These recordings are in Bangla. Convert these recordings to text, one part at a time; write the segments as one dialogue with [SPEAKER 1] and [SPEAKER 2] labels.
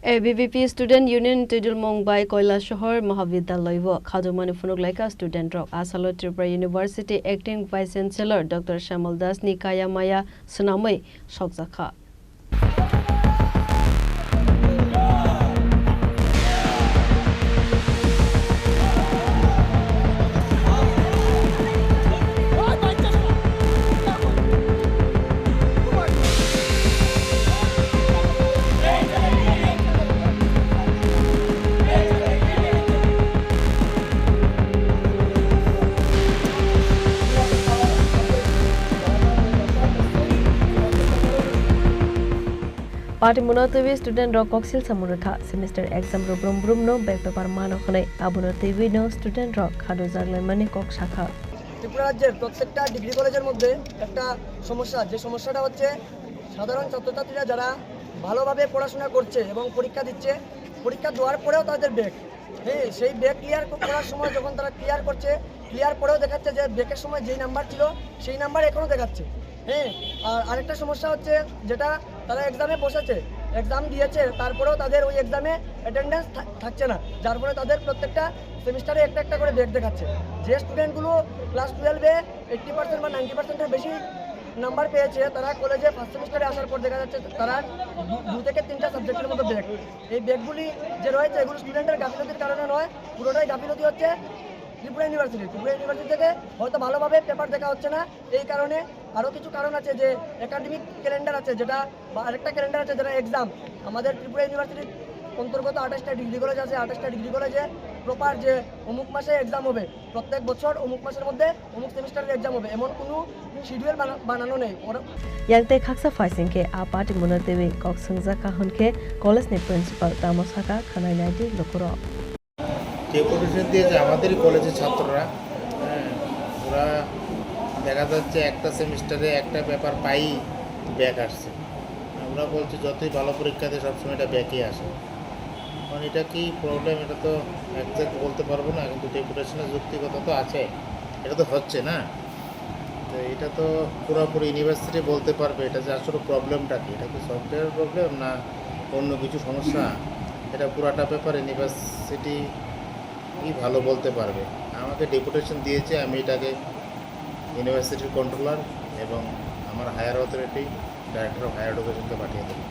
[SPEAKER 1] ABVP Student Union Tidul Mumbai Kailasahar Mahavidyalaya Khadumani Funuglaika Student Rock Asalo Tripura University Acting Vice Chancellor Dr. Shamal Das Nikaya Maya Sunamai Shokzakha Party Munotavi student rock coxil Samurakha semester exam brum no back paper mano khane abunotavi no student rock khadu jaglemani kok shakha
[SPEAKER 2] Tripura রাজ্যের প্রত্যেকটা ডিগ্রি কলেজের মধ্যে একটা সমস্যা যে সমস্যাটা হচ্ছে সাধারণ ছাত্রছাত্রীরা যারা ভালোভাবে পড়াশোনা করছে এবং পরীক্ষা দিচ্ছে পরীক্ষা দেওয়ার পরেও তাদের ব্যাক সেই ব্যাক ক্লিয়ার করার সময় যখন তারা ক্লিয়ার করছে ক্লিয়ার পরেও দেখাচ্ছে যে ব্যাকের সময় যেই নাম্বার ছিল সেই নাম্বার এখনও দেখাচ্ছে আর আরেকটা সমস্যা হচ্ছে যেটা তারা এক্সামে বসেছে এক্সাম দিয়েছে তারপরেও তাদের ওই এক্সামে অ্যাটেন্ডেন্স থাকছে না যার ফলে তাদের প্রত্যেকটা সেমিস্টারে একটা করে ব্যাক দেখাচ্ছে যে স্টুডেন্টগুলো ক্লাস 12-এ 80% বা 90%-এর বেশি নাম্বার পেয়েছে তারা কলেজে ফার্স্ট সেমিস্টারে আসার পর দেখা যাচ্ছে তারা 2 থেকে 3টা সাবজেক্টের মতো ব্যাক এই ব্যাকগুলি যে রয়েছে এগুলো স্টুডেন্টের গাফিলতির কারণে নয় পুরোটাই গাফিলতি হচ্ছে ত্রিপুরা ইউনিভার্সিটি থেকে হয়তো ভালোভাবে পেপার দেখা হচ্ছে না এই কারণে আরও কিছু কারণ আছে যে একাডেমিক ক্যালেন্ডার আছে যেটা বা আরেকটা ক্যালেন্ডার আছে যেটা এক্সাম আমাদের ত্রিপুরা ইউনিভার্সিটির অন্তর্গত 28টা ডিগ্রি কলেজ আছে 28টা ডিগ্রি কলেজে প্রপার যে অমুক মাসে এক্সাম হবে প্রত্যেক বছর অমুক মাসের মধ্যে অমুক সেমিস্টারের এক্সাম হবে এমন কোনো শিডিউল বানানো নেই
[SPEAKER 1] Yangte khaksa faisingke a party munotavi kok sungzaka hunke college ni principal Tamosaka Khanai Naidi Lokuro
[SPEAKER 3] deputation দিয়েছে আমাদেরই কলেজের ছাত্ররা ওরা দেখা যাচ্ছে একটা সেমিস্টারে একটা পেপার পাই ব্যাক আসছে আমরা বলছি যতই ভালো পরীক্ষা দিয়ে সবসময় এটা ব্যাকই আসে কারণ এটা কি প্রবলেম এটা তো একজ্যাক্ট বলতে পারবো না কিন্তু ডেপুটেশনের যুক্তিগত তো আছে এটা তো হচ্ছে না তো এটা তো পুরোপুরি ইউনিভার্সিটি বলতে পারবে এটা যে আসলে প্রবলেমটা কি এটা কি সফটওয়্যার প্রবলেম না অন্য কিছু সমস্যা এটা পুরাটা পেপার ইউনিভার্সিটি ভালো বলতে পারবে আমাকে ডেপুটেশন দিয়েছে আমি এটাকে ইউনিভার্সিটির কন্ট্রোলার এবং আমার higher authority director of higher এডুকেশনকে পাঠিয়ে দেবো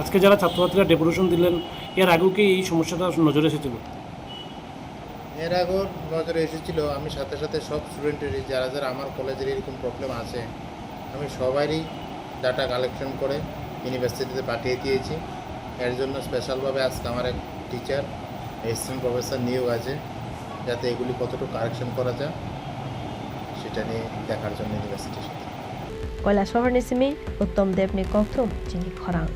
[SPEAKER 4] আজকে যারা ছাত্রছাত্রীরা ডেপুটেশন দিলেন এর আগেও কি এই সমস্যাটা নজরে এসেছিল
[SPEAKER 3] এর আগেও নজরে এসেছিল আমি সাথে সাথে সব স্টুডেন্টেরই যারা যারা আমার কলেজের এরকম প্রবলেম আছে আমি সবারই ডাটা কালেকশন করে ইউনিভার্সিটিতে পাঠিয়ে দিয়েছি এর জন্য স্পেশালভাবে আজকে আমার এক টিচার অ্যাসিস্ট্যান্ট প্রফেসর নিয়োগ আছে যাতে এগুলি কতটুকু কারেকশন করা যায় সেটা নিয়ে দেখার জন্য ইউনিভার্সিটির সাথে
[SPEAKER 1] Kailasahar Nisimi Uttom Devni Kokthum Jingi Khorang